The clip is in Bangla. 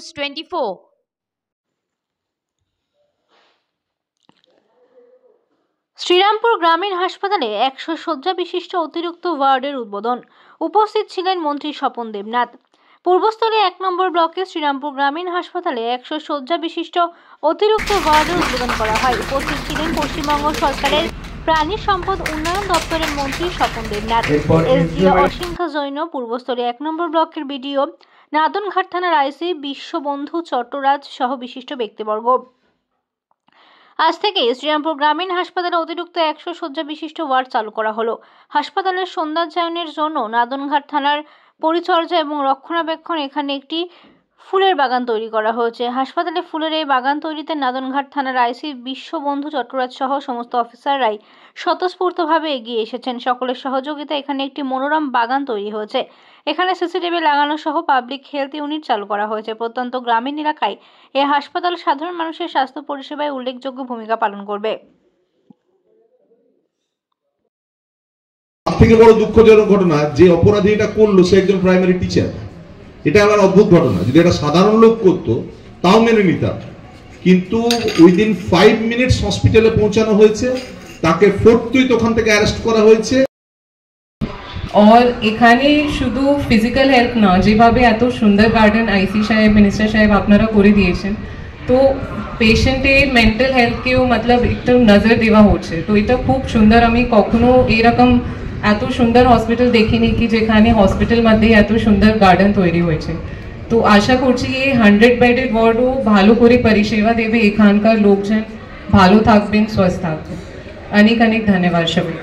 News 24। শ্রীরামপুর গ্রামীণ হাসপাতালে 100 শয্যা বিশিষ্ট অতিরিক্ত ওয়ার্ডের উদ্বোধন। উপস্থিত ছিলেন মন্ত্রী স্বপন দেবনাথ। পূর্বস্থলী 1 নম্বর ব্লকে শ্রীরামপুর গ্রামীণ হাসপাতালে 100 শয্যা বিশিষ্ট অতিরিক্ত ওয়ার্ডের উদ্বোধন করা হয়। উপস্থিত ছিলেন পশ্চিমবঙ্গ সরকারের প্রাণী সম্পদ উন্নয়ন দপ্তরের মন্ত্রী স্বপন দেবনাথ, এসডিও অসিংখ্য জৈন, পূর্বস্থলী 1 নম্বর ব্লকের বিডিও, নাদনঘাট থানার আইসি বিশ্ববন্ধু চট্টরাজ সহ বিশিষ্ট ব্যক্তিবর্গ। আজ থেকে শ্রীরামপুর গ্রামীণ হাসপাতালে অতিরিক্ত 100 শয্যা বিশিষ্ট ওয়ার্ড চালু করা হলো। হাসপাতালের সৌন্দর্যায়নের জন্য নাদনঘাট থানার পরিচর্যা এবং রক্ষণাবেক্ষণ এখানে একটি ফুলের বাগান তৈরি করা হয়েছে। হাসপাতালে ফুলের এই বাগান তৈরিতে নাদনঘাট থানার আইসি বিশ্ববন্ধু চট্টরাজ সহ সমস্ত অফিসাররাই স্বতঃস্ফূর্তভাবে এগিয়ে এসেছেন। সকলের সহযোগিতা এখানে একটি মনোরম বাগান তৈরি হয়েছে। এখানে সিসিটিভি লাগানো সহ পাবলিক হেলথ ইউনিট চালু করা হয়েছে। প্রত্যন্ত গ্রামীণ এলাকায় এই হাসপাতাল সাধারণ মানুষের স্বাস্থ্য পরিষেবায় উল্লেখযোগ্য ভূমিকা পালন করবে। থেকে বড় দুঃখজনক ঘটনা, যে অপরাধী এটা করলো সে একজন প্রাইমারি টিচার। এটা আমার অদ্ভুত ঘটনা। যদি এটা সাধারণ লোক করতো তাও মেনে নিতাম, কিন্তু উইদিন 5 মিনিটস হসপিটালে পৌঁছানো হয়েছে, তাকে ফোর্থই ওখান থেকে অ্যারেস্ট করা হয়েছে। और এখানে শুধু ফিজিক্যাল হেলথ না, যেভাবে এত সুন্দর গার্ডেন আইসি সাহেব, মিনিস্টার সাহেব আপনারা করে দিয়েছেন, তো পেশেন্টের মেন্টাল হেলথকেও মতলব একটু নজর দেওয়া হচ্ছে। তো এটা খুব সুন্দর। আমি কখনো এরকম এত সুন্দর হসপিটাল দেখিনি কি যেখানে হসপিটাল মধ্যে এত সুন্দর গার্ডেন তৈরি হয়েছে। তো আশা করছি এই 100 বেডেড ওয়ার্ডও ভালো করে পরিষেবা দেবে, এখানকার লোকজন ভালো থাকবেন, সুস্থ থাকবেন। অনেক অনেক ধন্যবাদ সবাই।